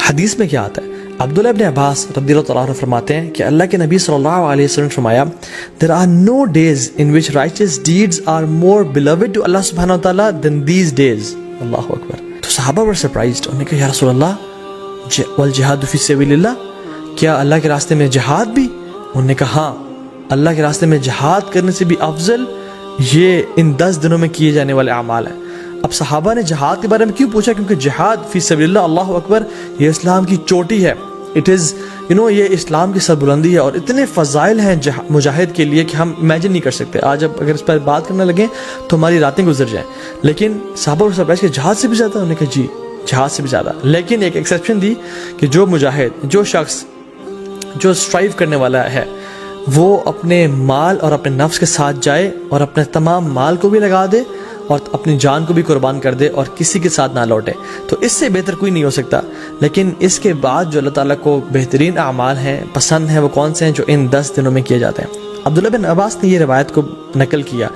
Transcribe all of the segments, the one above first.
حدیث میں کیا آتا ہے؟ عبداللہ ابن عباس رضی اللہ تعالیٰ عنہ فرماتے ہیں کہ اللہ کے نبی صلی اللہ علیہ وسلم نے فرمایا there are no days in which righteous deeds are more beloved to Allah subhanahu wa ta'ala than these days. اللہ اکبر. تو صحابہ were surprised. انہوں نے کہا یا رسول اللہ والجہاد فی سبیل اللہ، کیا اللہ کے راستے میں جہاد بھی؟ انہوں نے کہا ہاں، اللہ کے راستے میں جہاد کرنے سے بھی افضل یہ ان 10 دنوں میں کیے جانے والے اعمال ہیں. اب صحابہ نے جہاد کے بارے میں کیوں پوچھا؟ کیونکہ جہاد فی سبیل اللہ، اللہ اکبر، یہ اسلام کی چوٹی ہے. اٹ از یہ اسلام کی سربلندی ہے، اور اتنے فضائل ہیں مجاہد کے لیے کہ ہم امیجن نہیں کر سکتے. آج اب اگر اس پر بات کرنے لگیں تو ہماری راتیں گزر جائیں. لیکن صحابہ کو سرپرائز کہ جہاد سے بھی زیادہ؟ انہوں نے کہا جی جہاد سے بھی زیادہ. لیکن ایک ایکسیپشن دی کہ جو مجاہد، جو شخص جو اسٹرائیو کرنے والا ہے، وہ اپنے مال اور اپنے نفس کے ساتھ جائے اور اپنے تمام مال کو بھی لگا دے اور اپنی جان کو بھی قربان کر دے اور کسی کے ساتھ نہ لوٹے، تو اس سے بہتر کوئی نہیں ہو سکتا. لیکن اس کے بعد جو اللہ تعالیٰ کو بہترین اعمال ہیں، پسند ہیں، وہ کون سے ہیں؟ جو ان 10 دنوں میں کیے جاتے ہیں. عبداللہ بن عباس نے یہ روایت کو نقل کیا.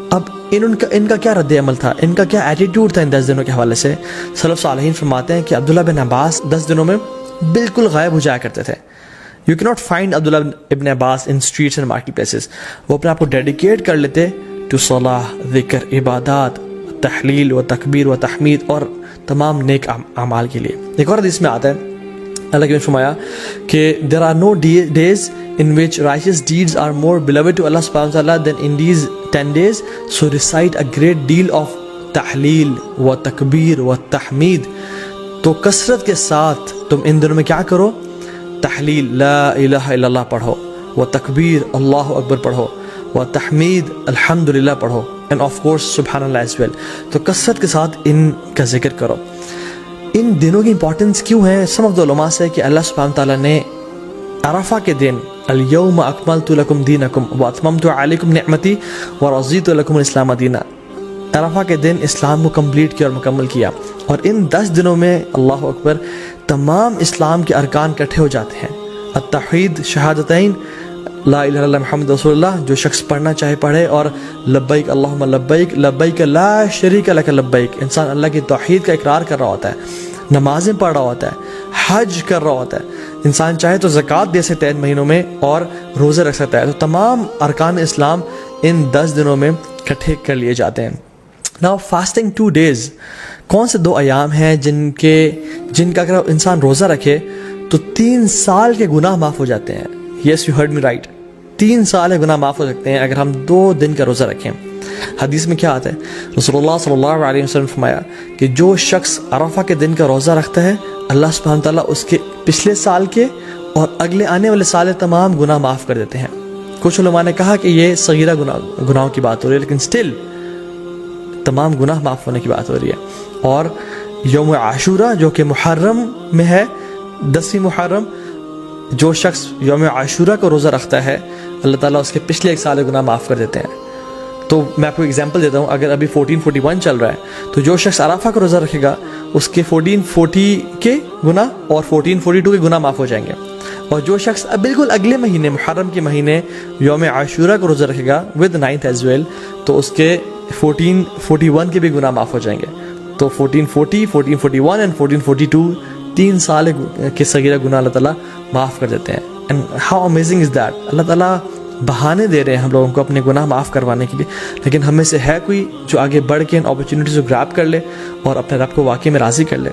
اب ان کا کیا رد عمل تھا، ان کا کیا ایٹیٹیوڈ تھا ان 10 دنوں کے حوالے سے؟ سلف صالحین فرماتے ہیں کہ عبداللہ بن عباس 10 دنوں میں بالکل غائب ہو جایا کرتے تھے. You cannot find عبداللہ ابن عباس in streets and market places. وہ اپنے آپ کو ڈیڈیکیٹ کر لیتے to صلاح، ذکر، عبادات، تحلیل و تکبیر و تحمید اور تمام نیک اعمال کے لیے. ایک اور حدیث میں آتا ہے اللہ کے فرمایا کہ there are no days in which righteous deeds are more beloved to Allah subhanahu wa ta'ala than in these 10 days. So recite a great deal of تحلیل و تکبیر و تحمید. تو کثرت کے ساتھ تم ان دنوں میں کیا کرو؟ تحلیل لا الہ الا اللہ پڑھو، و تکبیر اللہ اکبر پڑھو، و تحمید الحمدللہ پڑھو، and of course سبحان اللہ as well. تو کثرت کے ساتھ ان کا ذکر کرو. ان دنوں کی امپورٹنس کیوں ہے؟ سم آف دی علماء سے کہ اللہ سبحانہ تعالیٰ نے عرفہ کے دن الیوم اکملت لکم دینکم واتممت علیکم نعمتی ورضیت لکم الاسلام دینا، عرفہ کے دن اسلام کو کمپلیٹ کیا اور مکمل کیا. اور ان 10 دنوں میں اللہ اکبر تمام اسلام کے ارکان اکٹھے ہو جاتے ہیں. التوحید، شہادتین، لا الہ الا اللہ محمد رسول اللہ، جو شخص پڑھنا چاہے پڑھے، اور لبیک اللہم لبیک لبیک لا شریک لک لبیک. انسان اللہ کی توحید کا اقرار کر رہا ہوتا ہے، نمازیں پڑھ رہا ہوتا ہے، حج کر رہا ہوتا ہے. انسان چاہے تو زکوٰۃ دے سکتا ہے ان مہینوں میں اور روزے رکھ سکتا ہے. تو تمام ارکان اسلام ان 10 دنوں میں اکٹھے کر لیے جاتے ہیں. Now fasting 2 days، کون سے 2 ایام ہیں جن کا اگر انسان روزہ رکھے تو 3 سال کے گناہ معاف ہو جاتے ہیں. Yes, you heard me right. 3 سال کے گناہ معاف ہو سکتے ہیں اگر ہم 2 دن کا روزہ رکھیں. حدیث میں کیا آتا ہے؟ رسول اللہ صلی اللہ علیہ وسلم نے فرمایا کہ جو شخص عرفہ کے دن کا روزہ رکھتا ہے، اللہ سبحانہ تعالیٰ اس کے پچھلے سال کے اور اگلے آنے والے سال تمام گناہ معاف کر دیتے ہیں. کچھ علماء نے کہا کہ یہ صغیرہ گناہوں کی بات ہو رہی ہے، لیکن سٹل تمام گناہ معاف ہونے کی بات ہو رہی ہے. اور یوم عاشورہ جو کہ محرم میں ہے، 10 محرم، جو شخص یوم عاشورہ کو روزہ رکھتا ہے اللہ تعالیٰ اس کے پچھلے 1 سال کے گناہ معاف کر دیتے ہیں. تو میں آپ کو ایگزامپل دیتا ہوں. اگر ابھی 1441 چل رہا ہے تو جو شخص عرفہ کا روزہ رکھے گا اس کے 1440 کے گناہ اور 1442 کے گناہ معاف ہو جائیں گے. اور جو شخص بالکل اگلے مہینے محرم کے مہینے یوم عاشورہ کو روزہ رکھے گا with 9th as well، تو اس کے 1441 کے بھی گناہ معاف ہو جائیں گے. تو 1440، 1441 and 1442 3 سال کے صغیرہ گناہ اللہ تعالیٰ معاف کر دیتے ہیں. and how amazing is that. اللہ تعالیٰ بہانے دے رہے ہیں ہم لوگوں کو اپنے گناہ معاف کروانے کے لیے، لیکن ہم میں سے ہے کوئی جو آگے بڑھ کے ان اپرچونیٹیز کو گراب کر لے اور اپنے رب کو واقعی میں راضی کر لے؟